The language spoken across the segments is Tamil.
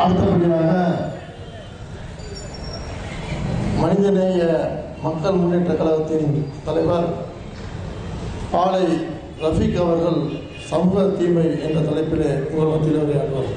அடுத்தபடியாக மனிதநேய மக்கள் முன்னேற்ற கழகத்தின் தலைவர் பாலை ரஃபீக் அவர்கள் சமூக தீமை என்ற தலைப்பிலே உங்கள் மத்தியில் உரையாற்றுவார்.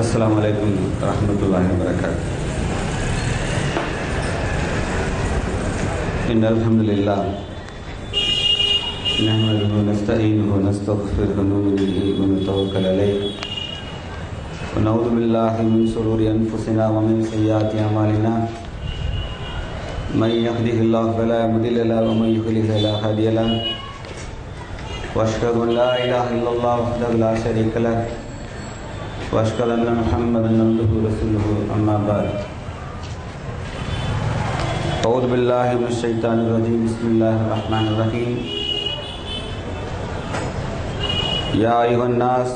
अस्सलामु अलैकुम रहमतुल्लाहि व बरकातुहू। इन्नल हम्दुलिल्लाह नहमदुहु व नस्तईनुहु व नस्तगफिरुहु व नूमिनु बिही व नतवक्कलु अलैहि व नऊज़ु बिल्लाहि मिन शुरूरि अनफुसिना व मिन सय्यिआति अमालिना मन यहदिहिल्लाहु फला मुदिल्ल लहु व मन युद्लिल फला हादिय लहु व अशहदु अन ला इलाहा इल्लल्लाह वहदहु ला शरीका लहु वअशहदु अन्न मुहम्मदन अब्दुहु व रसूलुहु अम्मा बाद। अऊज़ु बिल्लाहि मिनश शैतानिर रजीम। बिस्मिल्लाहिर रहमानिर रहीम। या अय्युहन नास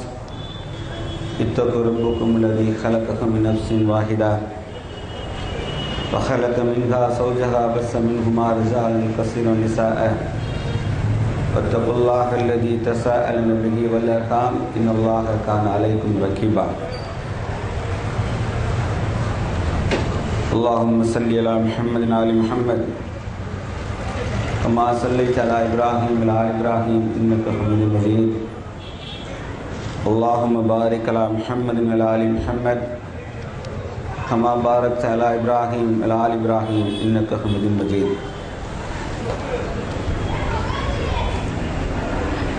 इत्तक़ू रब्बकुम लज़ी खलक़कुम मिन नफ्सिन वाहिदा व खलक़ मिनहा ज़ौजहा व बस्स मिनहुमा रिजालन कसीरन व निसाअ वत्तक़ुल्लाह अल्लज़ी तसाअलून बिही वल अरहाम इन्नल्लाह कान अलैकुम रक़ीबा। अल्लाहुम्मा सल्लि अला मुहम्मद व आलि मुहम्मद कमा सल्लैता अला इब्राहीम व आलि इब्राहीम इन्नका हमीदुम मजीद। अल्लाहुम्मा बारिक अला मुहम्मद व आलि मुहम्मद कमा बारकता अला इब्राहीम व आलि इब्राहीम इन्नका हमीदुम मजीद।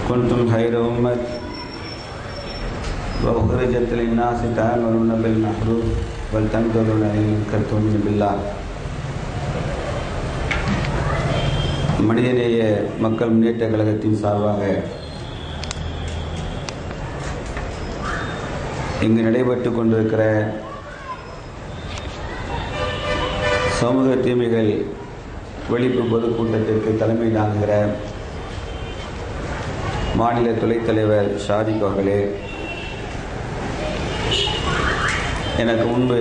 कुन्तुम खैर उम्मत व उखरिजत लिन्नास तअमुरुना बिल मअरूफ व तनहूना अनिल मुनकर तु'मिनूना बिल्लाह। மனிதநேய மக்கள் முன்னேற்ற கழகத்தின் சார்பாக இங்கு நடைபெற்று கொண்டிருக்கிற சமூக தீமைகள் ஒழிப்பு பொதுக்கூட்டத்திற்கு தலைமை தாங்குகிற மாநில துணைத் தலைவர் ஷாதிக் அவர்களே, எனக்கு முன்பு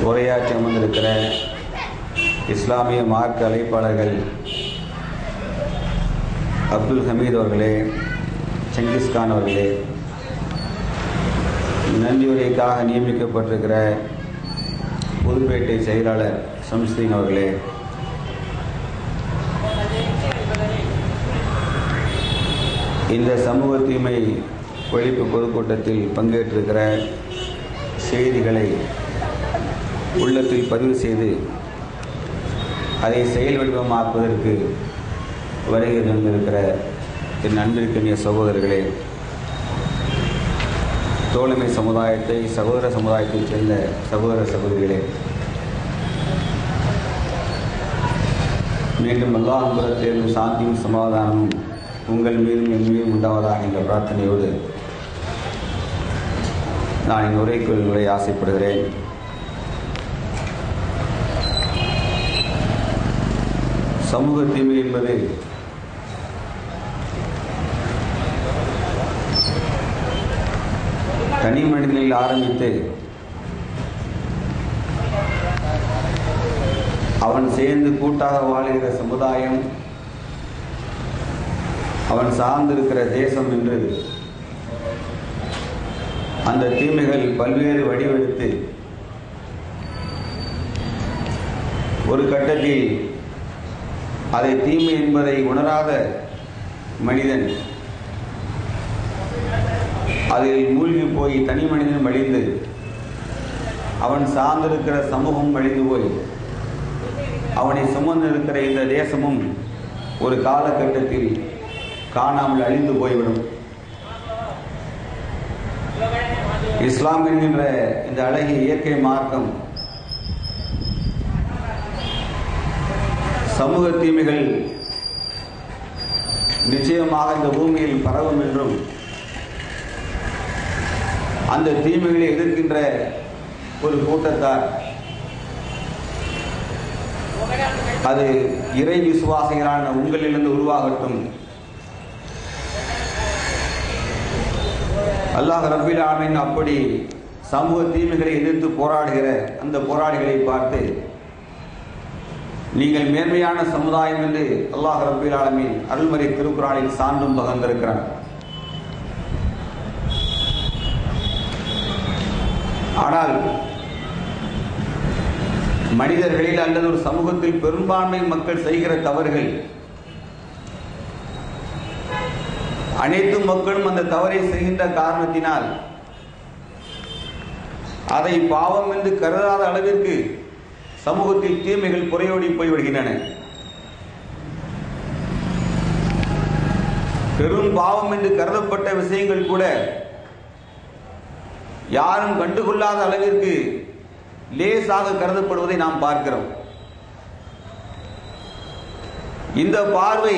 உரையாற்றி அமர்ந்திருக்கிற இஸ்லாமிய மார்க்க அழைப்பாளர்கள் அப்துல் ஹமீத் அவர்களே, செங்கிஸ்கான் அவர்களே, நன்றியுரைக்காக நியமிக்கப்பட்டிருக்கிற புதுப்பேட்டை செயலாளர் ஷம்ஸ்தீன் அவர்களே, இந்த சமூக தீமை ஒழிப்பு பொதுக்கூட்டத்தில் பங்கேற்றிருக்கிற செய்திகளை உள்ளத்தில் பதிவு செய்து அதை செயல் வடிவமாக்குவதற்கு வருகை தந்திருக்கிற என் அன்பிற்கினிய சகோதரர்களே, தோழமை சமுதாயத்தை சகோதர சமுதாயத்தைச் சேர்ந்த சகோதர சகோதரிகளே, மீண்டும் அல்லாஹ்விடத்திலிருந்து சாந்தியும் சமாதானமும் உங்கள் மீதும் என் மீதும் உண்டாவதாக என்ற பிரார்த்தனையோடு நான் என் உரைக்குள்ளே ஆசைப்படுகிறேன். சமூக தீமை என்பது தனி மனிதனில் ஆரம்பித்து அவன் சேர்ந்து கூட்டாக வாழ்கிற சமுதாயம், அவன் சார்ந்திருக்கிற தேசம் என்று அந்த தீமைகள் பல்வேறு வடிவெடுத்து ஒரு கட்டத்தில் அதை தீமை என்பதை உணராத மனிதன் அதில் மூழ்கி போய் தனி மனிதன் மடிந்து அவன் சார்ந்திருக்கிற சமூகம் மடிந்து போய் அவனை சுமந்து இருக்கிற இந்த தேசமும் ஒரு காலகட்டத்தில் காணாமல் அழிந்து போய்விடும். இஸ்லாம் என்கின்ற இந்த அழகிய இயற்கை மார்க்கம் சமூக தீமைகள் நிச்சயமாக இந்த பூமியில் பரவும் என்றும் அந்த தீமைகளை எதிர்க்கின்ற ஒரு கூட்டத்தார் அது இறை விசுவாசிகளான உங்களிலிருந்து உருவாகட்டும். அல்லாஹ் ரப்பில் ஆலமீன் அப்படி சமூக தீமைகளை எதிர்த்து போராடுகிற அந்த போராளிகளை பார்த்து நீங்கள் மேன்மையான சமுதாயம் என்று அல்லாஹ் ரப்பில் ஆலமீன் அருள்மறை திருக்குர்ஆனில் சான்றும் பகர்ந்திருக்கிறார். ஆனால் மனிதர்களில் அல்லது ஒரு சமூகத்தில் பெரும்பான்மை மக்கள் செய்கிற தவறுகள் அனைத்து மக்களும் அந்த தவறை செய்கின்ற காரணத்தினால் அதை பாவம் என்று கருதாத அளவிற்கு சமூகத்தில் தீமைகள் புரையோடி போய்விடுகின்றன. பெரும் பாவம் என்று கருதப்பட்ட விஷயங்கள் கூட யாரும் கண்டுகொள்ளாத அளவிற்கு லேசாக கருதப்படுவதை நாம் பார்க்கிறோம். இந்த பார்வை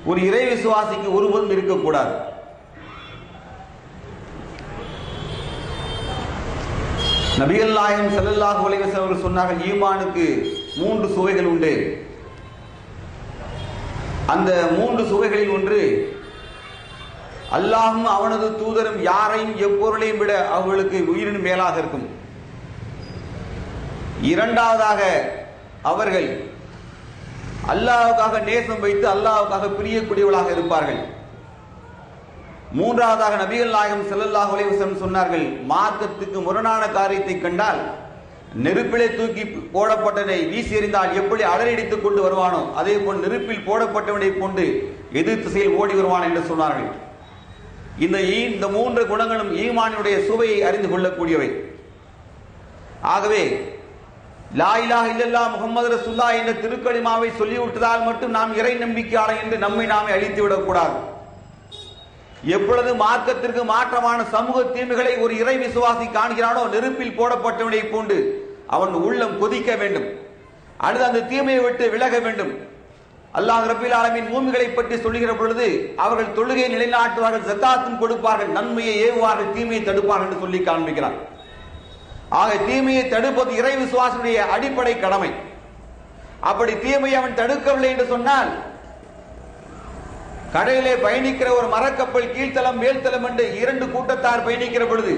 ஒரு இறை விசுவாசிக்கு ஒருபோதும் இருக்கக்கூடாது. நபிகள் நாயகம் ஸல்லல்லாஹு அலைஹி வஸல்லம் அவர்கள் சொன்னார்கள், ஈமானுக்கு 3 சுவைகள் உண்டு. அந்த 3 சுவைகளில் ஒன்று அல்லாஹ்வும் அவனது தூதரும் யாரையும் எப்பொருளையும் விட அவர்களுக்கு உயிரின் மேலாக இருக்கும். இரண்டாவதாக அவர்கள் அல்லாஹ்வுக்காக நேசம் வைத்து அல்லாஹ்வுக்காக பிரியக்கூடியவர்களாக இருப்பார்கள். மூன்றாவதாக நபிகள் நாயகம் ஸல்லல்லாஹு அலைஹி வஸல்லம் சொன்னார்கள், மார்க்கத்துக்கு முரணான காரியத்தை கண்டால் நெருப்பிலே தூக்கி போடப்பட்டதை வீசி எறிந்தால் எப்படி அலறடித்துக் கொண்டு வருவானோ அதே போல் நெருப்பில் போடப்பட்டவனை கொண்டு எதிர் திசையில் ஓடி வருவான் என்று சொன்னார்கள். இந்த 3 குணங்களும் ஈமானுடைய சுவையை அறிந்து கொள்ளக்கூடியவை. ஆகவே லா இலாஹ இல்லல்லாஹ் முஹம்மது ரசூலுல்லாஹ் என்ற திருக்கலிமாவை சொல்லிவிட்டதால் மட்டும் நாம் இறை நம்பிக்கையாளர் என்று நம்மை நாமே அழித்து விடக்கூடாது. எப்பொழுது மார்க்கத்திற்கு மாற்றமான சமூக தீமைகளை ஒரு இறை விசுவாசி காண்கிறானோ நெருப்பில் போடப்பட்டவனை போன்று அவன் உள்ளம் கொதிக்க வேண்டும். அடுத்து அந்த தீமையை விட்டு விலக வேண்டும். அல்லாஹ் ரப்பில் ஆலமீன் மூமின்களை பற்றி சொல்லுகிற பொழுது அவர்கள் தொழுகையை நிலைநாட்டுவார்கள், ஜக்காத்தும் கொடுப்பார்கள், நன்மையை ஏவுவார்கள், தீமையை தடுப்பார்கள் என்று சொல்லி காண்பிக்கிறார். ஆக தீமையை தடுப்பது இறை விசுவாசனுடைய அடிப்படை கடமை. அப்படி தீமையை அவன் தடுக்கவில்லை என்று சொன்னால் கடலிலே பயணிக்கிற ஒரு மரக்கப்பல் கீழ்த்தளம் மேல்தளம் என்று 2 கூட்டத்தார் பயணிக்கிற பொழுது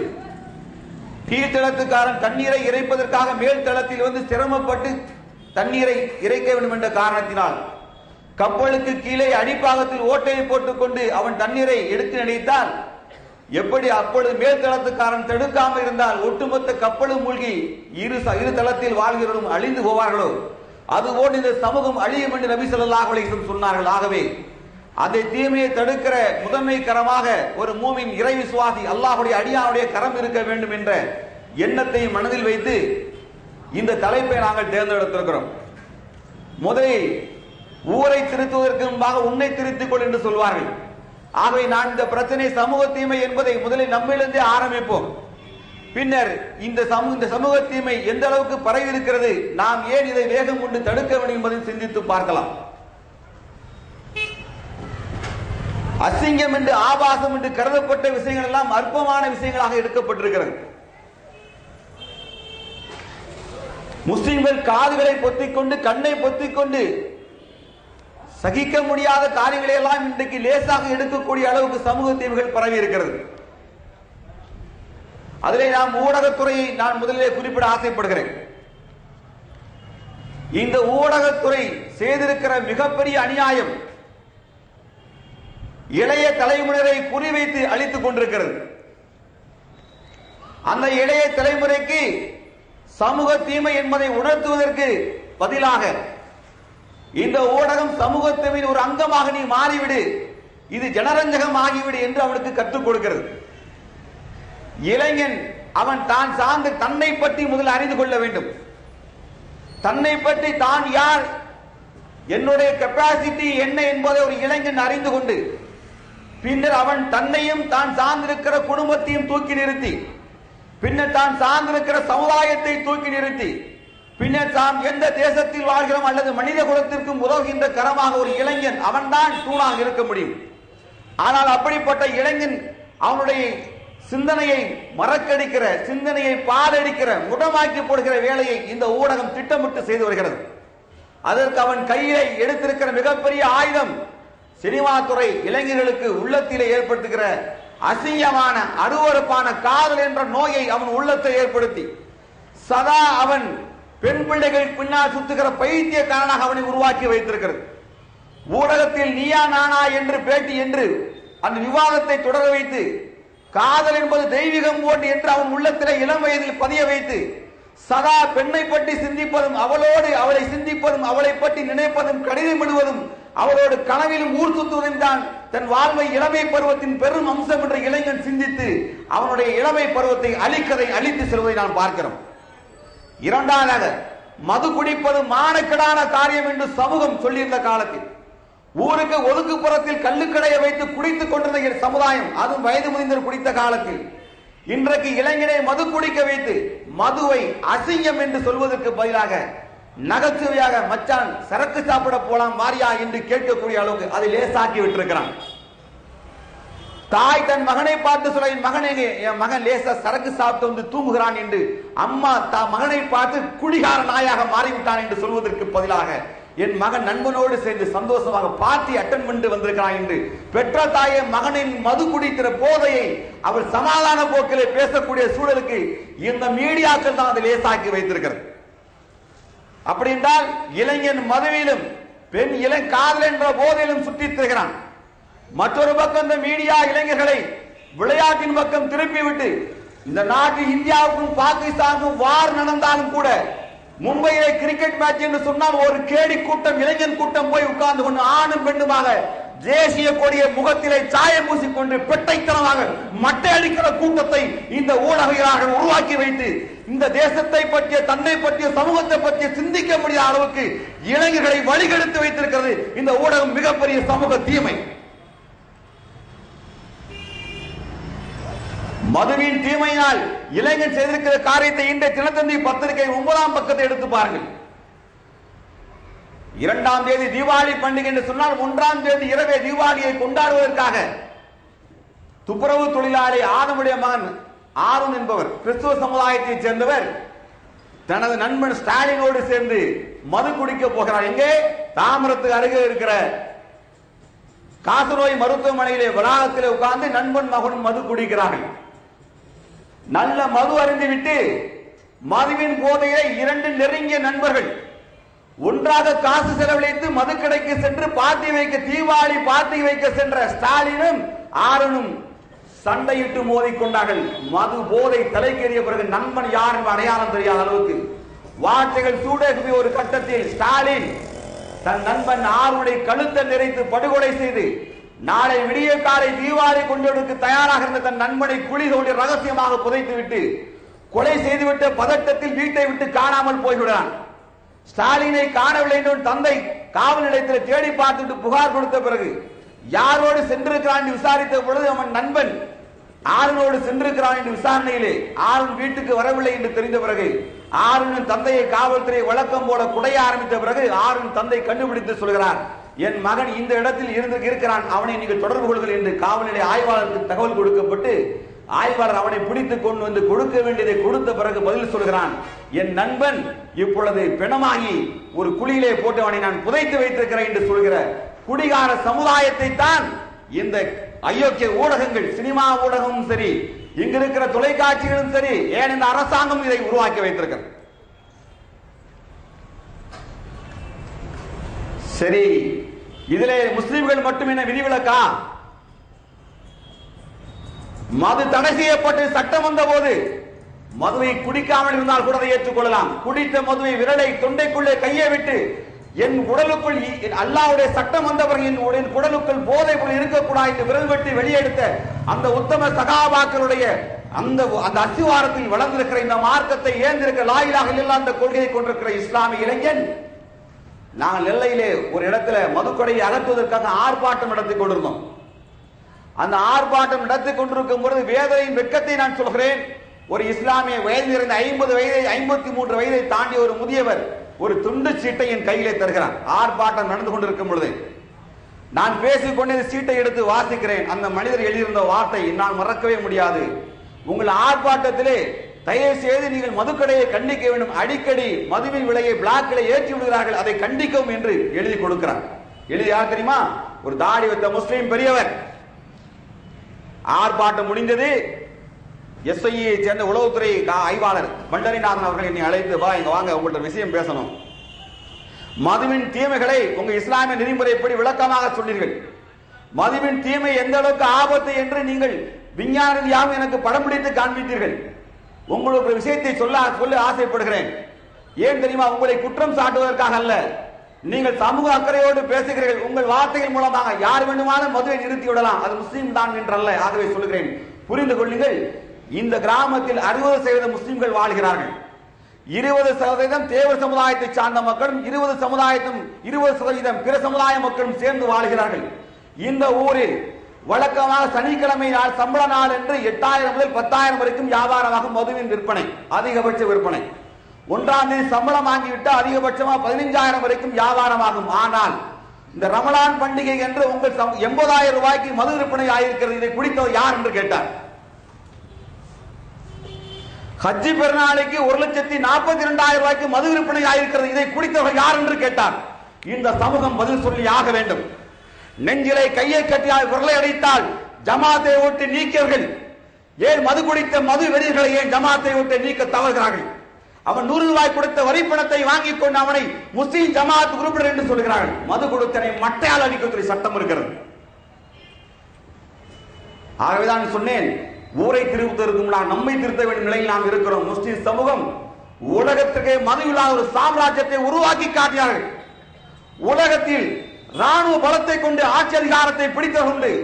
கீழ்த்தளத்துக்காரன் தண்ணீரை இறைப்பதற்காக மேல்தளத்தில் வந்து சிரமப்பட்டு தண்ணீரை இறைக்க வேண்டும் என்ற காரணத்தினால் கப்பலுக்கு கீழே அடிப்பாகத்தில் ஓட்டையை போட்டுக்கொண்டு அவன் தண்ணீரை எடுத்து நினைத்தால் எப்படி அப்பொழுது மேல்தளத்துக்காரன் தடுக்காமல் இருந்தால் ஒட்டுமொத்த கப்பலும் மூழ்கி இரு தளத்தில் வாழ்கிறவர்களும் அழிந்து போவார்களோ அதுபோல் இந்த சமூகம் அழியும் என்று நபி ஸல்லல்லாஹு அலைஹி வஸல்லம் சொன்னார்கள். ஆகவே அந்த தீமையை தடுக்கிற முதன்மை கரமாக ஒரு மூமின் இறை விசுவாசி அல்லாஹ்வுடைய அடியானுடைய கரம் இருக்க வேண்டும் என்ற எண்ணத்தை மனதில் வைத்து இந்த தலைப்பை நாங்கள் தேர்ந்தெடுத்திருக்கிறோம். முதலில் ஊரை திருத்துவதற்கு முன்பாக உன்னை திருத்திக் கொள் என்று சொல்வார்கள். ஆகவே நான் இந்த பிரச்சனை சமூக தீமை என்பதை முதலில் நம்மிலிருந்தே ஆரம்பிப்போம். பின்னர் இந்த சமூக தீமை எந்த அளவுக்கு பரவி இருக்கிறது, நாம் ஏன் இதை வேகம் கொண்டு தடுக்க வேண்டும் என்பதை சிந்தித்து பார்க்கலாம். அசிங்கம் என்று ஆபாசம் என்று கருதப்பட்ட விஷயங்கள் எல்லாம் அற்பமான விஷயங்களாக எடுக்கப்பட்டிருக்கிறது. முஸ்லிம்கள் காதுகளை பொத்திக்கொண்டு கண்ணை பொத்திக்கொண்டு சகிக்க முடியாத காரியங்களை எல்லாம் இன்றைக்கு லேசாக எடுக்கக்கூடிய அளவுக்கு சமூக தீமைகள் பரவி இருக்கிறது. அதிலே நாம் ஊடகத்துறையை நான் முதலிலே குறிப்பிட ஆசைப்படுகிறேன். இந்த ஊடகத்துறை செய்திருக்கிற மிகப்பெரிய அநியாயம் இளைய தலைமுறையை குறிவைத்து அழித்துக் கொண்டிருக்கிறது. அந்த இளைய தலைமுறைக்கு சமூக தீமை என்பதை உணர்த்துவதற்கு பதிலாக இந்த ஊடகம் சமூகத்தின் ஒரு அங்கமாக நீ மாறிவிடு, இது ஜனரஞ்சகம் ஆகிவிடு என்று அவனுக்கு கற்றுக் கொடுக்கிறது. இளைஞன் அவன் தான் சார்ந்து தன்னை பற்றி முதல் அறிந்து கொள்ள வேண்டும். தன்னை பற்றி தான் யார், என்னுடைய கெப்பாசிட்டி என்ன என்பதை ஒரு இளைஞன் அறிந்து கொண்டு பின்னர் அவன் தன்னையும் தான் சார்ந்திருக்கிற குடும்பத்தையும் தூக்கி நிறுத்தி பின்னர் தான் சார்ந்திருக்கிற சமுதாயத்தை தூக்கி நிறுத்தி பின்னர் தாம் எந்த தேசத்தில் வாழ்கிறோம் அல்லது மனித குலத்திற்கும் உதவுகின்ற கரமாக ஒரு இளைஞன் அவன்தான் தூணாக இருக்க முடியும். ஆனால் அப்படிப்பட்ட இளைஞன் அவனுடைய சிந்தனையை மறக்கடிக்கிற, சிந்தனையை பாலடிக்கிற, முடமாக்கி போடுகிற வேலையை இந்த ஊடகம் திட்டமிட்டு செய்து வருகிறது. அதற்கு அவன் கையிலே எடுத்திருக்கிற மிகப்பெரிய ஆயுதம் சினிமா துறை இளைஞர்களுக்கு உள்ளத்திலே ஏற்படுத்துகிற அசிங்கமான அருவருப்பான காதல் என்ற நோயை அவன் உள்ளத்தை ஏற்படுத்தி சதா அவன் பெண் பிள்ளைகள் பின்னால் சுத்துகிற பைத்தியக்காரனாக அவனை உருவாக்கி வைத்திருக்கிறது. ஊடகத்தில் நீயா நானா என்று பேட்டி என்று அந்த விவாதத்தை தொடர வைத்து காதல் என்பது தெய்வீகம் போன்று என்று அவன் உள்ளத்திலே இளம் வயதில் பதிய வைத்து சதா பெண்ணை பற்றி சிந்திப்பதும் அவளோடு அவளை சிந்திப்பதும் அவளை பற்றி நினைப்பதும் கடிதம் விடுவதும் அவளோடு கனவிலும் ஊர் சுத்துவதும் தான் தன் வாழ்வை இளமை பருவத்தின் பெரும் அம்சம் என்ற இளைஞன் சிந்தித்து அவனுடைய இளமை பருவத்தை அழித்து செல்வதை நாம் பார்க்கிறோம். இரண்டாவதாக மது குடிப்பது மானக்கேடான காரியம் என்று சமூகம் சொல்லியிருந்த காலத்தில் ஊருக்கு ஒதுக்குப்புறத்தில் கள்ளுக்கடையை வைத்து குடித்துக் கொண்டிருந்த சமுதாயம், அதுவும் வயது முதிர்ந்தவர் குடித்த காலத்தில் இன்றைக்கு இளைஞனை மது குடிக்க வைத்து மதுவை அசிங்கம் என்று சொல்வதற்கு பதிலாக நகைச்சுவையாக மச்சான் சரக்கு சாப்பிட போலாம் வாரியா என்று கேட்கக்கூடிய அளவுக்கு அதை லேசாக்கி விட்டிருக்கிறான். தாய் தன் மகனை பார்த்து சொல்ல, என் மகன் லேசா சரக்கு சாப்பிட்டு வந்து தூங்குகிறான் என்று அம்மா மகனை பார்த்து குடிகார நாயாக மாறிவிட்டான் என்று சொல்வதற்கு பதிலாக என் மகன் நண்பனோடு சேர்ந்து சந்தோஷமாக பார்ட்டி அட்டன் பண்ணிட்டு வந்திருக்கிறான் என்று பெற்ற தாயை மகனின் மது குடிக்கிற போதையை அவர் சமாதான போக்கிலே பேசக்கூடிய சூழலுக்கு இந்த மீடியாக்கள் தான் அதை லேசாக்கி வைத்திருக்கிறது. அப்படி என்றால் இளைஞன் மதுவிலும் பெண் காதல் என்ற போதையிலும் சுற்றித் திரிகிறான். மற்றொரு பக்கம் இந்த மீடியா இளைஞர்களை விளையாட்டின் பக்கம் திருப்பிவிட்டு இந்த நாட்டில் இந்தியாவுக்கும் பாகிஸ்தானுக்கும் வார் நடந்தாலும் கூட மும்பையிலே கிரிக்கெட் மேட்ச் என்று சொன்னால் ஒரு கேடி கூட்டம் இளைஞன் கூட்டம் போய் உட்கார்ந்து கொண்டு ஆணும் பெண்ணுமாக தேசிய கொடிய முகத்திலே சாயம் பூசிக்கொண்டு பெட்டைத்தனமாக மட்டை அடிக்கிற கூட்டத்தை இந்த ஊடகங்கள் உருவாக்கி வைத்து இந்த தேசத்தை பற்றிய, தன்னை பற்றிய, சமூகத்தை பற்றிய சிந்திக்க முடியாத அளவுக்கு இளைஞர்களை வழிகெடுத்து வைத்திருக்கிறது இந்த ஊடகம். மிகப்பெரிய சமூக தீமை. மதுவின் தீமையினால் இளைஞன் செய்திருக்கிற காரியத்தை இன்றைய தினத்தந்தி பத்திரிகை 9ஆம் பக்கத்தை எடுத்து பாருங்கள். 2ஆம் தேதி தீபாவளி பண்டிகை என்று சொன்னால் 1ஆம் தேதி இரவே தீபாவளியை கொண்டாடுவதற்காக துப்புரவு தொழிலாளி ஆதமுடைய மகன் ஆருண் என்பவர் கிறிஸ்துவ சமுதாயத்தைச் சேர்ந்தவர் தனது நண்பன் ஸ்டாலினோடு சேர்ந்து மது குடிக்க போகிறார். எங்கே? தாமிரத்துக்கு அருகே இருக்கிற காசநோய் மருத்துவமனையிலே வளாகத்திலே உட்கார்ந்து நண்பன் மகன் மது குடிக்கிறார்கள். நல்ல மது அருந்திவிட்டு மதுவின் போதையை 2 நெருங்கிய நண்பர்கள் ஒன்றாக காசு செலவழித்து மதுக்கடைக்கு சென்று பார்ட்டி வைக்க, தீபாவளி பார்ட்டி வைக்க சென்ற ஸ்டாலினும் ஆருணும் சண்டையிட்டு மோதிக்கொண்டார்கள். மது போதை தலைக்கேறிய பிறகு நண்பன் யார் என்று அடையாளம் தெரியாத அளவுக்கு வார்த்தைகள் சூடேகி ஒரு கட்டத்தில் ஸ்டாலின் தன் நண்பன் ஆருடைய கழுத்தை நிறைத்து படுகொலை செய்து நாளை விடிய காலை தீபாவளி கொண்டாடுவதற்கு தயாராக இருந்த தன் நண்பனை குழி தோண்டி ரகசியமாக புதைத்து விட்டு கொலை செய்துவிட்டு பதட்டத்தில் வீட்டை விட்டு காணாமல் போய்விடுறான். ஸ்டாலினை காணவில்லை என்று தந்தை காவல் நிலையத்தில் தேடி பார்த்துட்டு புகார் கொடுத்த பிறகு யாரோடு சென்றிருக்கிறான் என்று விசாரித்த பொழுது அவன் நண்பன் ஆருணோடு சென்றிருக்கிறான் என்று விசாரணையிலே ஆருண் வீட்டுக்கு வரவில்லை என்று தெரிந்த பிறகு ஆருணின் தந்தையை காவல்துறை வழக்கம் போல குடைய ஆரம்பித்த பிறகு ஆருண் தந்தை கண்டுபிடித்து சொல்கிறார், என் மகன் இந்த இடத்தில் இருக்கிறான், அவனை நீங்கள் தொடர்பு கொள்ளுங்கள் என்று காவல் நிலைய ஆய்வாளருக்கு தகவல் கொடுக்கப்பட்டு ஆய்வாளர் அவனை பிடித்துக் கொண்டு வந்து கொடுக்க வேண்டியதை கொடுத்த பிறகு பதில் சொல்கிறான், என் நண்பன் இப்பொழுது பிணமாகி ஒரு குழியிலே போட்டு அவனை நான் புதைத்து வைத்திருக்கிறேன் என்று சொல்கிற குடிகார சமுதாயத்தை தான் இந்த அயோக்கிய ஊடகங்கள், சினிமா ஊடகமும் சரி, இங்க இருக்கிற தொலைக்காட்சிகளும் சரி, ஏன் இந்த அரசாங்கம் இதை உருவாக்கி வைத்திருக்கிறது. சரி, இதிலே முஸ்லிம்கள் மட்டும் என்ன விதிவிலக்கா? மது தடை செய்யப்பட்டு சட்டம் வந்த போது மதுவை குடிக்காமல் இருந்தால் கூட அதை ஏற்றுக்கொள்ளலாம். குடித்த மதுவை விரலை தொண்டைக்குள்ளே கையை விட்டு என் உடலுக்குள் அல்லாஹ்வுடைய சட்டம் வந்த பிறகு என் உடலுக்குள் போதை பொருள் இருக்கக்கூடாது என்று விரல் வெட்டி வெளியெடுத்த அந்த உத்தம சகாபாக்களுடைய அந்த அசிவாரத்தில் வளர்ந்திருக்கிற இந்த மார்க்கத்தை ஏந்திருக்க லா இலாஹ இல்லல்லாஹ் அந்த கொள்கையை கொண்டிருக்கிற இஸ்லாமிய இளைஞன், நாங்கள் நெல்லையிலே ஒரு இடத்துல மதுக்கடையை அகற்றுவதற்காக ஆர்ப்பாட்டம் நடத்தி கொண்டிருந்தோம். அந்த ஆர்ப்பாட்டம் நடத்தி கொண்டிருக்கும் பொழுது வேதனையின் வெட்கத்தை நான் சொல்கிறேன். ஒரு இஸ்லாமிய வயதில் இருந்த 50 வயதை 53 வயதை தாண்டிய ஒரு முதியவர் ஒரு துண்டு சீட்டை என் கையிலே தருகிறார். ஆர்ப்பாட்டம் நடந்து கொண்டிருக்கும் பொழுது நான் பேசிக்கொண்டே சீட்டை எடுத்து வாசிக்கிறேன். அந்த மனிதர் எழுதியிருந்த வார்த்தை என்னால் மறக்கவே முடியாது. உங்கள் ஆர்ப்பாட்டத்திலே தயவு செய்து நீங்கள் மதுக்கடையை கண்டிக்க வேண்டும். அடிக்கடி மதுவின் விலையை பிளாக்கில் ஏற்றி விடுகிறார்கள், அதை கண்டிக்கவும் என்று எழுதி கொடுக்கிறார். எழுதி யார் தெரியுமா? ஒரு தாடி வைத்த முஸ்லீம் பெரியவர். ஆர்ப்பாட்டம் முடிந்தது. எஸ்ஐயை சேர்ந்த உளவுத்துறை ஆய்வாளர் பண்டரிநாதன் அவர்கள் என்னை அழைத்து, வா இங்க வாங்க, உங்கள்ட்ட விஷயம் பேசணும். மதுவின் தீமைகளை உங்க இஸ்லாமிய நெறிமுறைப்படி விளக்கமாக சொன்னீர்கள். மதுவின் தீமை எந்த அளவுக்கு ஆபத்து என்று நீங்கள் விஞ்ஞான ரீதியாக எனக்கு படம் பிடித்து காண்பித்தீர்கள். உங்களுக்கு ஒரு விஷயத்தை சொல்ல ஆசைப்படுகிறேன். ஏன் தெரியுமா? உங்களை குற்றம் சாட்டுவதற்காக அல்ல, நீங்கள் சமூக அக்கறையோடு பேசுகிறீர்கள். உங்கள் வார்த்தைகள் மூலமாக யார் வேண்டுமானாலும் மதுவை நிறுத்தி விடலாம், அது முஸ்லீம் தான் என்றல்ல. ஆகவே சொல்லுகிறேன், புரிந்து கொள்ளுங்கள். இந்த கிராமத்தில் 60% முஸ்லிம்கள் வாழ்கிறார்கள். 20% தேவர் சமுதாயத்தை சார்ந்த மக்களும் 20% பிற சமுதாய மக்களும் சேர்ந்து வாழ்கிறார்கள். இந்த ஊரில் வழக்கமாக சனிக்கிழமை நாள் சம்பள நாள் என்று 8000 முதல் 10,000 வரைக்கும் வியாபாரமாகும் மதுவின் விற்பனை, அதிகபட்ச விற்பனை. 1ஆம் தேதி சம்பளம் வாங்கிவிட்டு அதிகபட்சமா 15,000 வரைக்கும் வியாபாரமாகும். ஆனால் இந்த ரமலான் பண்டிகை என்று உங்கள் 80,000 ரூபாய்க்கு மது விற்பனை ஆயிருக்கிறது. இதை குடித்தவர் யார் என்று கேட்டார். ஹஜ்ஜி பெருநாளைக்கு 1,42,000 ரூபாய்க்கு மது விற்பனை ஆயிருக்கிறது. இதை குடித்தவர் யார் என்று கேட்டார். இந்த சமூகம் பதில் சொல்லி ஆக வேண்டும். நெஞ்சிலை கையை கட்டியால் விரலை அடித்தால் ஜமாத்தை விட்டு நீக்கியவர்கள் ஏன் மது குடித்த மது வெறியர்களை ஏன் ஜமாத்தை விட்டு நீக்க தவறுகிறார்கள்? அவன் 100 ரூபாய் கொடுத்த வரி பணத்தை வாங்கிக் கொண்டு அவனை முஸ்லீம் ஜமாத் உறுப்பினர் என்று சொல்கிறார்கள். மது கொடுத்தனை மட்டையால் அடிக்கக்கூடிய சட்டம் இருக்கிறது. ஆகவேதான் சொன்னேன், ஊரை திருத்தருக்கும் நம்மை திருத்த வேண்டிய நிலையில் நாம் இருக்கிறோம். முஸ்லிம் சமூகம் உலகத்திற்கே மது இல்லாத ஒரு சாம்ராஜ்யத்தை உருவாக்கி காட்டினார்கள். உலகத்தில் ராணுவ பலத்தை கொண்டு ஆட்சி அதிகாரத்தை பிடித்தவர்கள்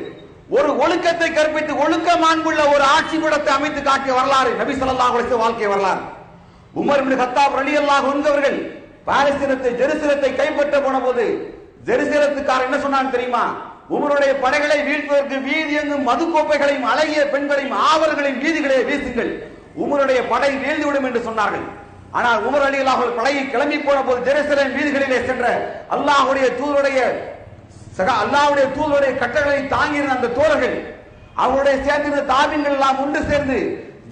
ஒரு ஒழுக்கத்தை கற்பித்து ஒழுக்க மாண்புள்ள ஒரு ஆட்சி பீடத்தை அமைத்து காட்டிய வரலாறு நபி ஸல்லல்லாஹு அலைஹி வஸல்லம் வாழ்க்கை வரலாறு. உமர் இப்னு கத்தாப் ரலியல்லாஹு அன்ஹு அவர்கள் பாலஸ்தீனத்தை ஜெருசலத்தை கைப்பற்ற போன போது ஜெருசலத்துக்காரர் என்ன சொன்னான் தெரியுமா? உமருடைய படைகளை வீழ்த்துவதற்கு வீதி எங்கும் மது கோப்பைகளையும் அழகிய பெண்களையும் ஆவர்களையும் வீதிகளே வீசுங்கள், உமருடைய படை வீழ்ந்துவிடும் என்று சொன்னார்கள். ஆனால் உமர் ரலியல்லாஹு அன்ஹு படையை கிளம்பி போன போது ஜெருசலேம் வீதிகளிலே சென்ற அல்லாஹ்வுடைய தூதருடைய கட்டளையை தாங்கியிருந்த அந்த தோழர்கள் அவருடைய சேர்ந்திருந்த தாபின்கள் எல்லாம் ஒன்று சேர்ந்து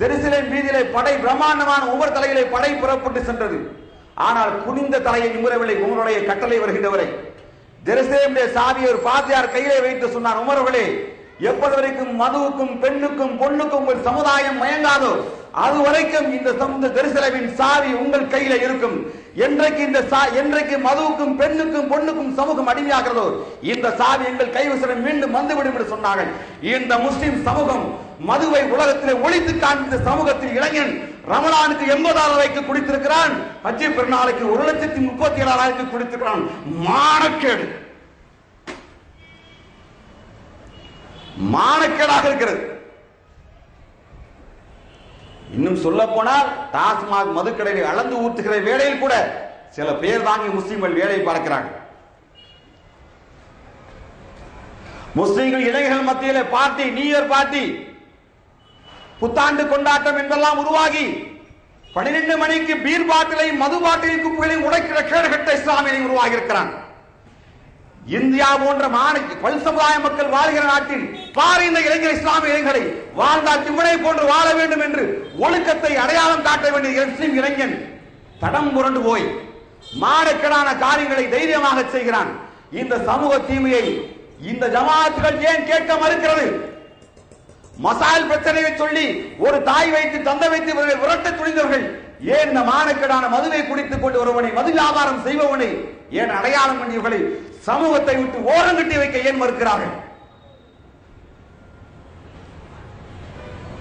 ஜெருசலேம் வீதியிலே படை பிரம்மாண்டமான உமர் தலையிலே படை புறப்பட்டு சென்றது. ஆனால் குனிந்த தலையை நிமிரவில்லை உமருடைய கட்டளை வருகின்றவரை. ஜெருசலேமுடைய சாவியை ஒரு பாத்தியார் கையிலே வைத்து சொன்னார், உமர்களே, எப்போது வரைக்கும் மதுவுக்கும் பெண்ணுக்கும் பொண்ணுக்கும் ஒரு சமுதாயம் மயங்காதோ அது வரைக்கும் இந்த ஜெருசலேமின் சாவி உங்கள் கையில இருக்கும். என்றைக்கு மதுவுக்கும் பெண்ணுக்கும் பொண்ணுக்கும் சமூகம் அடிமையாகிறதோ இந்த சாவி எங்கள் கைவசம் மீண்டும் வந்துவிடும் என்று சொன்னார்கள். இந்த முஸ்லிம் சமூகம் மதுவை உலகத்திலே ஒழித்து காண்பித்த சமூகத்தில் இளைஞன் ரமலானுக்கு 80,000 ரூபாய்க்கு குடித்திருக்கிறான், ஹஜ்ஜி பெருநாளுக்கு 1,37,000 குடித்திருக்கிறான். மானக்கேடு, மானக்கேடாக இருக்கிறது. இன்னும் சொல்ல போனால் டாஸ்மாக் மதுக்கடையை அளந்து ஊற்றுகிற வேளையில் கூட சில பேர் தாங்கி முஸ்லிம்கள் வேலை பார்க்கிறாங்க. முஸ்லிம்கள் இளைஞர்கள் மத்தியிலே பார்ட்டி, நியூ இயர் பார்ட்டி, புத்தாண்டு கொண்டாட்டம் என்பதெல்லாம் உருவாகி 12 மணிக்கு பீர் பாட்டிலையும் மது பாட்டிலையும் குப்பைகளையும் உடைக்கிற கேடுகட்ட இஸ்லாமியை உருவாகி இருக்கிறான். இந்தியா போன்ற பல் சமுதாய மக்கள் வாழ்கிற நாட்டில் பாரு இந்த இளைஞர் இஸ்லாமிய இளைஞரை வாழ்ந்தால் இவனை போன்று வாழ வேண்டும் என்று ஒழுக்கத்தை அடையாளம் காட்ட வேண்டிய முஸ்லிம் இளைஞன் தடம் புரண்டு போய் மானக்கேடான காரியங்களை தைரியமாக செய்கிறான். இந்த சமூக தீமையை இந்த ஜமாத்துகள் ஏன் கேட்க மறுக்கிறது? மசால் பிரச்சனையை சொல்லி ஒரு தாய் வைத்து தந்தை வைத்து விரட்ட துணிந்தவர்கள் ஏன் இந்த மானக்கேடான மதுவை குடித்துக் கொண்டு வருவனை, மது வியாபாரம் செய்பவனை ஏன் அடையாளம் பண்ணியவர்களை சமூகத்தை விட்டு ஓரங்கட்டி வைக்க ஏன் மறுக்கிறார்கள்?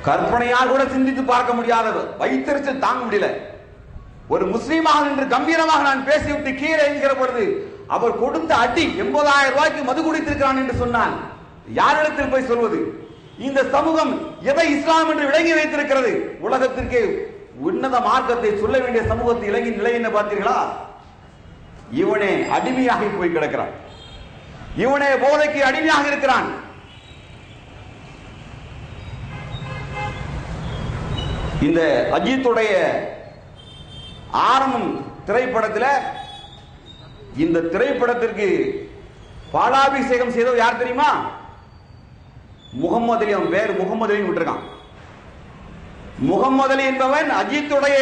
கற்பனையால் கூட சிந்தித்து பார்க்க முடியாதவர், வைத்தறிச்சல் தாங்க முடியல. ஒரு முஸ்லீமாக நின்று கம்பீரமாக நான் பேசிவிட்டு கீழே என்கிற பொழுது அவர் கொடுத்த அடி 80,000 ரூபாய்க்கு மது குடித்திருக்கிறான் என்று சொன்னால் யாரிடத்தில் போய் சொல்வது? இந்த சமூகம் எதை இஸ்லாம் என்று விளங்கி வைத்திருக்கிறது? உலகத்திற்கு உன்னத மார்க்கத்தை சொல்ல வேண்டிய சமூகத்தை இலங்கை நிலை என்ன பார்த்தீர்களா? இவனே அடிமையாக போய் கிடக்கிறான், இவனே போதைக்கு அடிமையாக இருக்கிறான். இந்த அஜித்துடைய ஆரம்பம் திரைப்படத்தில், இந்த திரைப்படத்திற்கு பாலாபிஷேகம் செய்தவர் யார் தெரியுமா? முகமது அலி. அவன் பேர் முகமது அலி விட்டுருக்கான். முகமது அலி என்பவன் அஜித்துடைய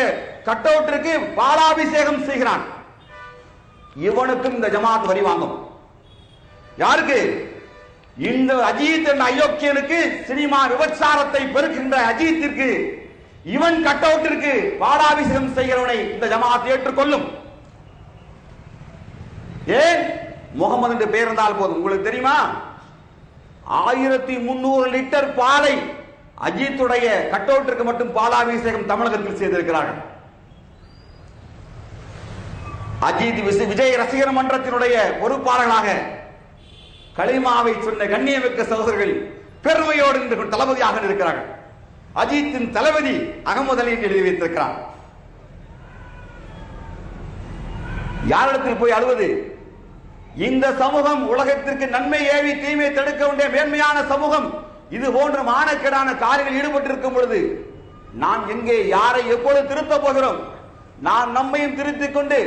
கட் அவுட்டிற்கு பாலாபிஷேகம் செய்கிறான். இவனுக்கும் இந்த ஜமாத் வரி வாங்கும். யாருக்கு? இந்த அஜித் என்ற அயோக்கியனுக்கு, சினிமா விபச்சாரத்தை பெருக்கின்ற அஜித்திற்கு, இவன் கட் அவுட்டிற்கு பாலாபிஷேகம் செய்கிறவனை இந்த ஜமாத் ஏற்றுக்கொள்ளும். ஏன்? முகமது என்று பெயர் இருந்தால் போதும். உங்களுக்கு தெரியுமா, 1300 லிட்டர் பாலை அஜித்துடைய கட் அவுட்டிற்கு மட்டும் பாலாபிஷேகம் தமிழகத்தில் செய்திருக்கிறார்கள். அஜித் விஜய் ரசிகர் மன்றத்தினுடைய பொறுப்பாளர்களாக களிமாவை சொன்ன கண்ணியமிக்க சகோதரர்கள் பெருமையோடு இன்று தளபதியாக இருக்கிறார்கள். அஜித்தின் தளபதி அகமது அலி என்று எழுதி வைத்திருக்கிறார். யாரிடத்தில் போய் அழுவது? இந்த சமூகம் உலகத்திற்கு நன்மை ஏவி தீமை தடுக்க வேண்டிய மேன்மையான சமூகம். இது போன்ற மானக்கேடான காரியங்களில் ஈடுபட்டிருக்கும் பொழுது நாம் எங்கே யாரை எப்பொழுது திருத்த போகிறோம்? நாம் நம்மையும் திருத்திக் கொண்டு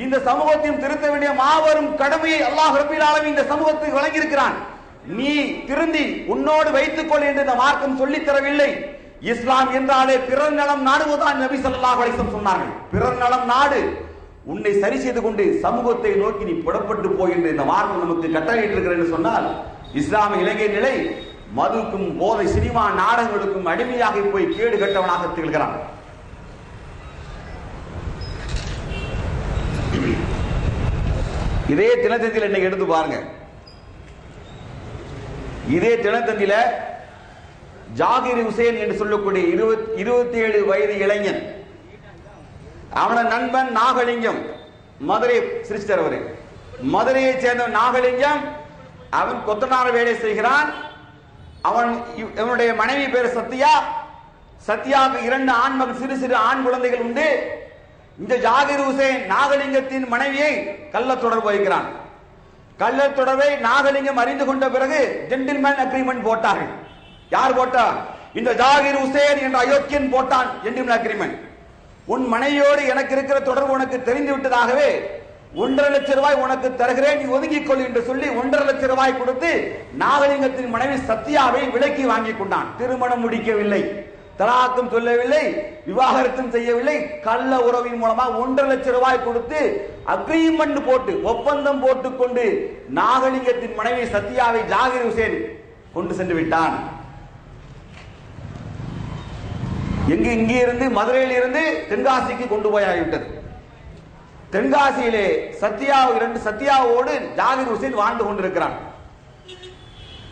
இந்த சமூகத்தையும் திருத்த வேண்டிய மாபெரும் கடமையை அல்லாஹ் ரப்பீல் ஆலமீன் இந்த சமூகத்துக்கு வழங்கியிருக்கிறான். நீ திருந்தி உன்னோடு வைத்துக் கொள் என்று இந்த மார்க்கம் சொல்லித் தரவில்லை. இஸ்லாம் என்றாலே பிறர் நலம் நாடுவதுதான் நபி ஸல்லல்லாஹு அலைஹி வஸல்லம் சொன்னார்கள். பிறர் நலம் நாடு, உன்னை சரி செய்து கொண்டு சமூகத்தை நோக்கி நீ புறப்பட்டு போய் என்று இந்த மார்க்கம் நமக்கு கட்டளையிட்டு இருக்கிறேன் சொன்னால், இஸ்லாமிய இலங்கை நிலை மதுக்கும் போதை சினிமா நாடகங்களுக்கும் அடிமையாக போய் கேடு கட்டவனாக திகழ்கிறான். இதே தினத்தந்தியில் இன்னைக்கு எடுத்து பாருங்க. இதே தினத்தந்தியில ஜாகிர் ஹுசேன் என்று சொல்லக்கூடிய 27 வயது இளைஞன், அவன நண்பன் நாகலிங்கம், மதுரை சிரிஸ்டர், அவரு மதுரையை சேர்ந்த நாகலிங்கம், அவன் கொத்தனார் வேலை செய்கிறான். அவனுடைய மனைவி பேர் சத்யா. சத்யாவுக்கு 2 ஆண் மகன், சிறு சிறு ஆண் குழந்தைகள் உண்டு. இந்த ஜாகிர் ஹுசேன் நாகலிங்கத்தின் மனைவியை கள்ள தொடர்பு வைக்கிறான். கள்ள தொடர்பை நாகலிங்கம் அறிந்து கொண்ட பிறகு ஜென்டில்மேன் அக்ரிமெண்ட் போட்டார்கள். யார் போட்டா? இந்த ஜாகிர் ஹுசேன் என்ற அயோக்கியன் போட்டான் ஜென்டில்மேன் அக்ரிமெண்ட். உன் மனைவியோடு எனக்கு இருக்கிற தொடர்பு உனக்கு தெரிந்து விட்டதாகவே 1.5 லட்சம் ரூபாய் உனக்கு தருகிறேன், நீ ஒதுங்கிக் கொள் என்று சொல்லி 1.5 லட்சம் ரூபாய் கொடுத்து நாகலிங்கத்தின் மனைவி சத்யாவை விலைக்கு வாங்கி கொண்டான். திருமணம் முடிக்கவில்லை, தலாக்கும் சொல்லவில்லை, விவாகரத்தும் செய்யவில்லை. கள்ள உறவின் மூலமா 1.5 லட்சம் ரூபாய் கொடுத்து அக்ரிமெண்ட் போட்டு ஒப்பந்தம் போட்டுக் கொண்டு நாகலிங்கத்தின் மனைவி சத்யாவை ஜாகிர் ஹுசேன் கொண்டு சென்று விட்டான். இங்கே இருந்து மதுரையில் இருந்து தென்காசிக்கு கொண்டு போய் ஆகிவிட்டது. தென்காசியிலே சத்யாவோடு ஜாகிர் ஹுசேன் வாழ்ந்து கொண்டிருக்கிறான்.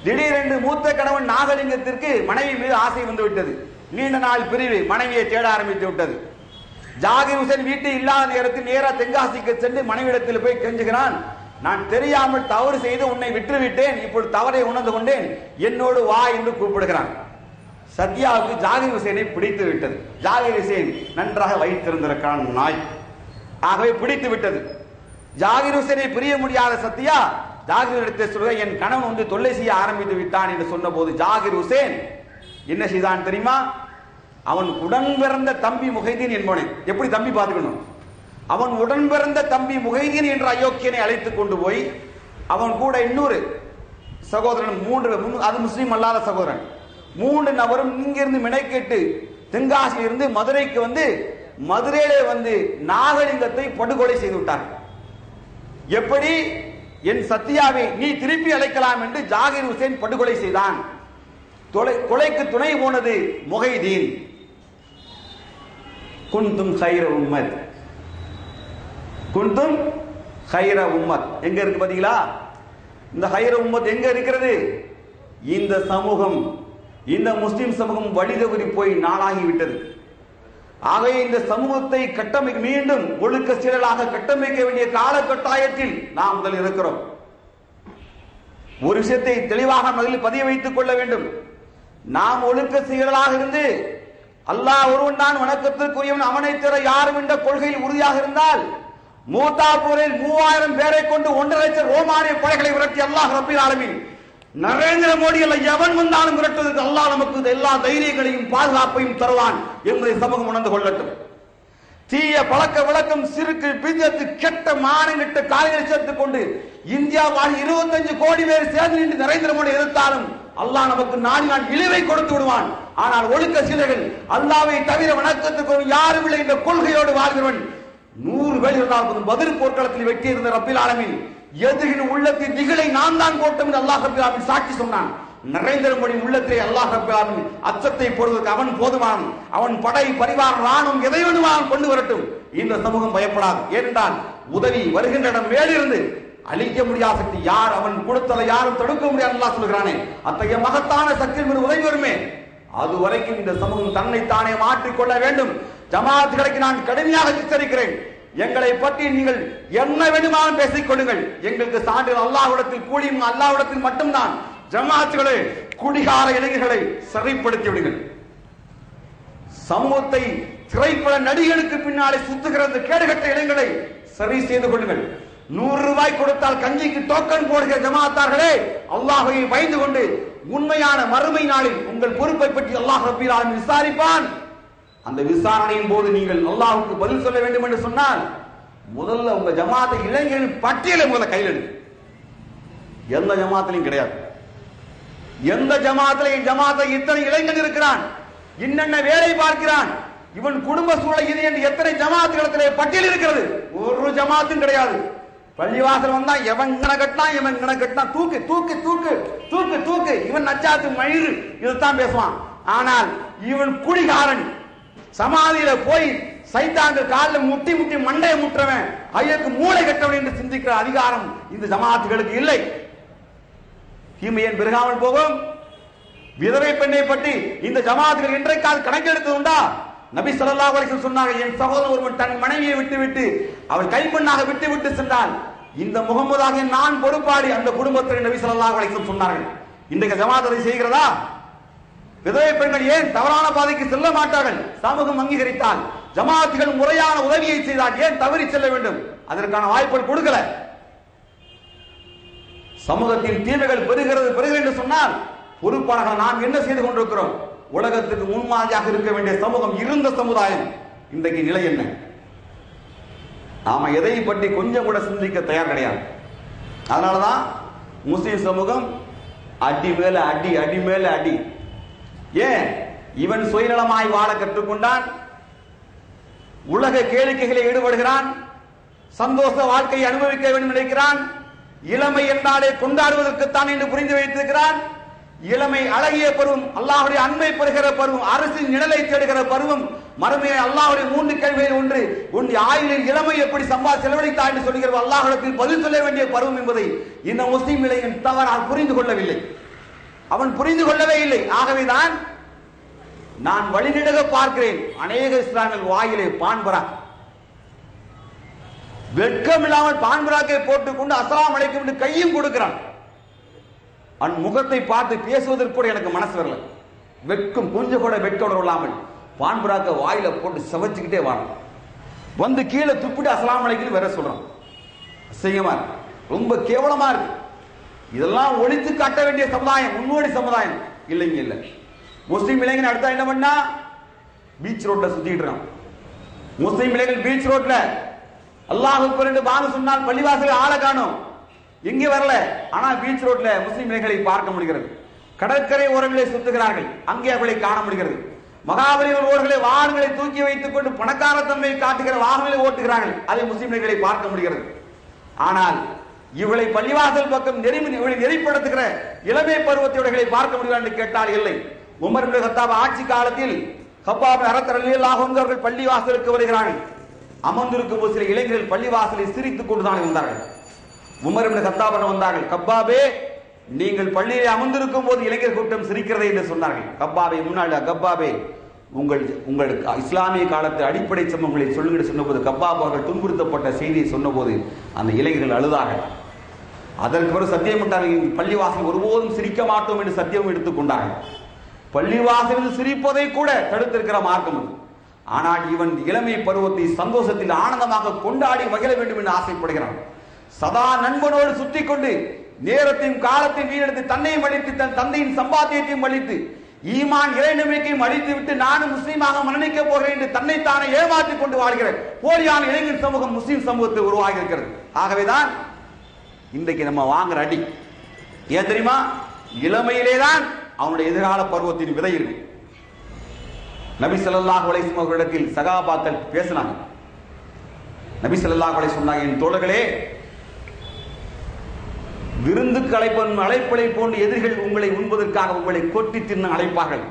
திடீரென்று மூத்த கணவன் நாகலிங்கத்திற்கு மனைவி மீது ஆசை வந்து விட்டது. நீண்ட நாள் பிரிவு, மனைவியை தேட ஆரம்பித்து விட்டது. ஜாகிர் ஹுசேன் வீட்டில் இல்லாத நேரத்தில் நேரா தென்காசிக்கு சென்று மனைவிடத்தில் போய் கெஞ்சுகிறான். நான் தெரியாமல் தவறு செய்து உன்னை விட்டுவிட்டேன், இப்பொழுது தவறை உணர்ந்து கொண்டேன், என்னோடு வா என்று கூப்பிடுகிறான். சத்யாவுக்கு ஜாகிர் ஹுசேனை பிடித்து விட்டது. ஜாகிர் ஹுசேன் நன்றாக வைத்திருந்திருக்கான் நாய், ஆகவே பிடித்து விட்டது. ஜாகிர் ஹுசேனை பிரிய முடியாத சத்யா ஜாகிர் இடத்தை சொல்ல, என் கணவன் வந்து தொல்லை செய்ய ஆரம்பித்து விட்டான் என்று சொன்ன போது ஜாகிர் ஹுசேன் என்ன செய்தான் தெரியுமா? அவன் உடன் பிறந்த தம்பி முகைதீன் என்பவனை, எப்படி தம்பி பார்த்துக்கணும், அவன் உடன் பிறந்த தம்பி முகைதீன் என்ற அயோக்கியனை அழைத்துக் கொண்டு போய் அவன் கூட இன்னொரு சகோதரன், 3, அது முஸ்லீம் அல்லாத சகோதரன், 3 நபரும் இங்கிருந்து மினைக்கெட்டு தென்காசியிலிருந்து மதுரைக்கு வந்து மதுரையிலே வந்து நாகலிங்கத்தை படுகொலை செய்து விட்டார். எப்படி? என் சத்யாவை நீ திருப்பி அழைக்கலாம் என்று ஜாகிர் ஹுசேன் படுகொலை செய்தான். கொலைக்கு துணை போனது முகைதீன். குந்தும் ஹைர உம்மத், குந்தும் ஹைர உம்மத் எங்க இருக்கு பாத்தீங்களா? இந்த ஹைர உம்மத் எங்க இருக்கிறது? இந்த சமூகம், இந்த முஸ்லிம் சமூகம் வழிதவறி போய் நாளாகிவிட்டது. ஆகவே இந்த சமூகத்தை மீண்டும் ஒழுக்க சீரலாக கட்டமைக்க வேண்டிய காலகட்டாயத்தில் நாம் முதல் இருக்கிறோம். ஒரு விஷயத்தை தெளிவாக முதலில் பதிய வைத்துக் கொள்ள வேண்டும். நாம் ஒழுக்க சீரலாக இருந்து அல்லாஹ் ஒருவன் தான் வணக்கத்திற்குரியவன், அவனை தவிர யாரும் என்ற கொள்கையில் உறுதியாக இருந்தால் மூத்தாப்பூரில் 3000 பேரை கொண்டு 1.5 லட்சம் ரோமானிய படைகளை விரட்டி அல்லாஹ் ரப்பீல் ஆலமீன் நரேந்திர மோடி அல்ல எவன் வந்தாலும் விரட்டுவதற்கு அல்லாஹ் நமக்கு எல்லா தைரியங்களையும் பாதுகாப்பையும் தருவான் என்பதை சமூகம் உணர்ந்து கொள்ளட்டும். தீய பழக்க வழக்கம், சிறுக்கு, பிஜத்து, கெட்ட மானங்கிட்ட காலையில் சேர்த்துக் கொண்டு இந்தியா 25 கோடி பேர் சேர்ந்து நின்று நரேந்திர மோடி எதிர்த்தாலும் அல்லாஹ் நமக்கு நாள் இழிவை கொடுத்து விடுவான். ஆனால் ஒழுக்க சீலர்கள், அல்லாவை தவிர வணக்கத்துக்கு யாரும் இல்லை என்ற கொள்கையோடு வாழ்கிறவன் 100 பேர் இருந்தால் பதில் போர்க்களத்தில் வெற்றி இருந்த ரப்பில் ஆலமீன் எதிரின் உள்ளத்தின் திகளை நான் தான் போட்டோம் என்று அல்லாஹ் ரப்பில் ஆலமீன் சாட்சி சொன்னான். நரேந்திர மோடி உள்ளத்திலே அல்லாஹ் ரப்பில் ஆலமீன் அச்சத்தை போடுவதற்கு அவன் போதுமான். அவன் படை பரிவார ராணுவம் எதை வேணுமான் கொண்டு வரட்டும், இந்த சமூகம் பயப்படாது. ஏனென்றால் உதவி வருகின்ற இடம் மேலிருந்து அழிக்க முடியாத சக்தி யார், அவன் கொடுத்ததை யாரும் தடுக்க முடியாது அல்லாஹ் சொல்கிறானே. அத்தகைய மகத்தான சக்தி உதவி வருமே, அது வரைக்கும் இந்த சமூகம் தன்னைத்தானே மாற்றிக்கொள்ள வேண்டும். ஜமாத்துகளுக்கு நான் கடுமையாக எச்சரிக்கிறேன். எங்களை பற்றி நீங்கள் என்ன வேண்டுமானாலும் பேசிக் கொள்ளுங்கள், எங்களுக்கு சான்று அல்லாஹ்விடத்தில் கூலியும் அல்லாஹ்விடத்தில் மட்டும்தான். ஜமாத்துகளை, குடிகார இளைஞர்களை சரிப்படுத்தி விடுங்கள். சமூகத்தை திரைப்பட நடிகர்களுக்கு பின்னாலே சுத்துகிற அந்த கேடுகட்ட இளைஞர்களை சரி செய்து கொள்ளுங்கள். 100 ரூபாய் கொடுத்தால் கஞ்சிக்கு டோக்கன் போடுகிற ஜமாத்தார்களே, அல்லாஹ்வை பயந்து கொண்டு உண்மையான மறுமை நாளில் உங்கள் பொறுப்பை பற்றி அல்லாஹ் ரப்பீல் ஆலமீன் விசாரிப்பான். அந்த விசாரணையின் போது நீங்கள் அல்லாஹ்வுக்கு பதில் சொல்ல வேண்டும் என்று சொன்னால் முதல்ல உங்க ஜமாத்தை இளைஞர்களின் பட்டியலை முதல்ல கையில் எடுங்க. எந்த ஜமாத்திலையும் கிடையாது. எந்த ஜமாத்திலையும் ஜமாத்தை இத்தனை இளைஞன் இருக்கிறான், இன்னென்ன வேலை பார்க்கிறான், இவன் குடும்ப சூழல் இது என்று எத்தனை ஜமாத்துகளத்திலே பட்டியல் இருக்கிறது. ஒரு ஜமாத்தும் கிடையாது. பள்ளிவாசல் வந்தா எவன் கட்டலாம், இவன் கட்டலாம், தூக்கு தூக்கு தூக்கு தூக்கு தூக்கு, இவன் நச்சாத்து மயிறு இதுதான் பேசுவான். ஆனால் இவன் குடிகாரன், சமாதியில போய் சைத்தாங்க காலில் முட்டி முட்டி மண்டையை முற்றவன், ஐயக்கு மூளை கட்டவன் என்று சிந்திக்கிற அதிகாரம் இந்த ஜமாத்துகளுக்கு இல்லை. தீமையன் பெருகாமல் போகும். விதவை பெண்ணை பற்றி இந்த ஜமாத்துகள் இன்றைக்கால் கணக்கெடுத்து உண்டா? நபி ஸல்லல்லாஹு அலைஹி வஸல்லம் சொன்னார்கள், என் சகோதரன் ஒருவன் தன் மனைவியை விட்டுவிட்டு அவள் கைப்பெண்ணாக விட்டு சென்றால் இந்த முகமதாக நான் பொறுப்பாளி. அந்த குடும்பத்தில் நபி ஸல்லல்லாஹு அலைஹி வஸல்லம் சொன்னார்கள். இன்றைக்கு ஜமாத் அதை செய்கிறதா? விதவை பெண்கள் ஏன் தவறான பாதைக்கு செல்ல மாட்டார்கள்? சமூகம் அங்கீகரித்தால், ஜமாத்துகள் முறையான உதவியை செய்தால் ஏன் தவறி செல்ல வேண்டும்? அதற்கான வாய்ப்புகள் கொடுக்கல. சமூகத்தின் தீமைகள் பெறுகிறது என்று சொன்னால் பொறுப்பாளர்கள் நாம் என்ன செய்து கொண்டிருக்கிறோம்? உலகத்துக்கு முன்மாதிரியாக இருக்க வேண்டிய சமூகம் இருந்த சமுதாயம் இன்றைக்கு நிலை என்ன? நாம எதை பற்றி கொஞ்சம் கூட சிந்திக்க தயார் கிடையாது. அதனாலதான் முஸ்லிம் சமூகம் அடி மேல அடி, அடி மேல அடி. ஏன்? இவன் சுயநலமாய் வாழ கற்றுக்கொண்டான், உலக கேளிக்கைகளை ஈடுபடுகிறான், சந்தோஷ வாழ்க்கையை அனுபவிக்க வேண்டும் நினைக்கிறான், இளமை என்றாலே கொண்டாடுவதற்குத்தான் என்று புரிந்து வைத்திருக்கிறான். இளமை அழகிய பருவம், அல்லாஹ்வுடைய அன்பை பெறுகிற பருவம், அரசின் நிழலை தேடுகிற பருவம், மறுமையை அல்லாஹ்வுடைய 3 கேள்விகளில் ஒன்று உன் ஆயுளில் இளமை எப்படி செலவழித்தா என்று சொல்கிற அல்லாஹ்விடத்தில் பதில் சொல்ல வேண்டிய பருவம் என்பதை இந்த முஸ்லிம் இளைஞன் தவறால் புரிந்து கொள்ளவில்லை. அவன் புரிந்து கொள்ளவே இல்லை. ஆகவேதான் நான் வழிநெடுக பார்க்கிறேன், அநேக இஸ்லாமியர்கள் வாயிலே பான்பரா, வெட்கம் இல்லாமல் பான்பராக்கை போட்டுக்கொண்டு அஸ்ஸலாமு அலைக்கும் என்று கையும் கொடுக்கிறான். அவன் முகத்தை பார்த்து பேசுவதற்கு கூட எனக்கு மனசு வரல. வெட்கம் கொஞ்சம் கூட வெட்கம் இல்லாமல் பான்பராக்க வாயில போட்டு சவச்சுக்கிட்டே வாங்க, வந்து கீழே துப்பிட்டு அஸ்ஸலாமு அலைக்கும் வேற சொல்றான். அசிங்கமா இருக்கு, ரொம்ப கேவலமா இருக்கு. இதெல்லாம் ஒழித்து காட்ட வேண்டிய சமுதாயம் முன்னோடி சமுதாயம் இல்லைங்க. இல்ல முஸ்லீம் இளைஞன் அடுத்தா என்ன பண்ணா பீச் ரோட்ல சுத்திட்டு இருக்கான். முஸ்லீம் இளைஞர்கள் பீச் ரோட்ல அல்லாஹ் அக்பர் என்று பாங்க சொன்னால் பள்ளிவாசல் ஆளை காணும், எங்கே வரல. ஆனா பீச் ரோட்ல முஸ்லீம் இளைஞர்களை பார்க்க முடிகிறது. கடற்கரை ஓரங்களை சுத்துகிறார்கள், அங்கே அவர்களை காண முடிகிறது. மகாபலிபுரம் ஓரங்களை வாகனங்களை தூக்கி வைத்துக் கொண்டு பணக்கார தன்மையை காட்டுகிற வாகனங்களை ஓட்டுகிறார்கள், அதை முஸ்லீம் இளைஞர்களை பார்க்க முடிகிறது. ஆனால் இவளை பள்ளிவாசல் பக்கம் நெறிப்படுத்துகிற இளமை பருவத்தையுடைகளை பார்க்க முடியும் என்று கேட்டால் இல்லை. உமர் இப்னு கத்தாப் ஆட்சி காலத்தில் கப்பாப் ரலியல்லாஹு அன்ஹு அவர்கள் பள்ளிவாசலுக்கு வருகிறார்கள். அமர்ந்திருக்கும் சில இளைஞர்கள் பள்ளிவாசலை சிரித்துக் கொண்டுதான் இருந்தார்கள். உமர் இப்னு கத்தாப் வந்தார்கள், கப்பாபே நீங்கள் பள்ளியிலே அமர்ந்திருக்கும் போது இளைஞர் கூட்டம் சிரிக்கிறதை என்று சொன்னார்கள். கப்பாபே முன்னாள் கப்பாபே உங்களுக்கு இஸ்லாமிய காலத்து அடிப்படை சம்பவங்களை சொல்லுங்க சொன்னபோது கப்பாப் அவர்கள் துன்புறுத்தப்பட்ட செய்தியை சொன்னபோது அந்த இளைஞர்கள் அழுதார்கள். அதற்கு பிறகு சத்தியமிட்டார்கள், பள்ளிவாசல் ஒருபோதும் சிரிக்க மாட்டோம் என்று சத்தியம் எடுத்துக் கொண்டார்கள். பள்ளிவாசலில் சிரிப்பதை கூட தடுத்திருக்கிற மார்க்கம். ஆனால் இவன் இளமை பருவத்தை சந்தோஷத்தில் ஆனந்தமாக கொண்டாடி மகிழ வேண்டும் என்று ஆசைப்படுகிறான். சதா நண்பனோடு சுற்றி கொண்டு நேரத்தையும் காலத்தையும் வீணெடுத்து தன்னையும் அழித்து தன் தந்தையின் சம்பாத்தியத்தையும் அழித்து ஈமான் இறை நம்பிக்கையும் அழித்து விட்டு நானும் முஸ்லீமாக மரணிக்கப் போகிறேன் என்று தன்னைத்தானே ஏமாற்றிக் கொண்டு வாழ்கிற போலியான இளைஞர் சமூகம் முஸ்லீம் சமூகத்தில் உருவாகி இருக்கிறது. ஆகவேதான் இன்றைக்கு நம்ம வாங்குற அடி ஏன் தெரியுமா? இளமையிலேதான் அவனுடைய எதிர்கால பருவத்தின் விதை இருக்கு. நபி ஸல்லல்லாஹு அலைஹி வஸல்லம் அவர்களிடத்தில் சகாபாக்கள் பேசினாங்க. நபி ஸல்லல்லாஹு அலைஹி வஸல்லம் சொன்னாங்க, என் தோழர்களே, விருந்துக்கு அழைப்பதை போன்று எதிரிகள் உங்களை உண்பதற்காக உங்களை கொட்டி தின்ன அழைப்பார்கள்.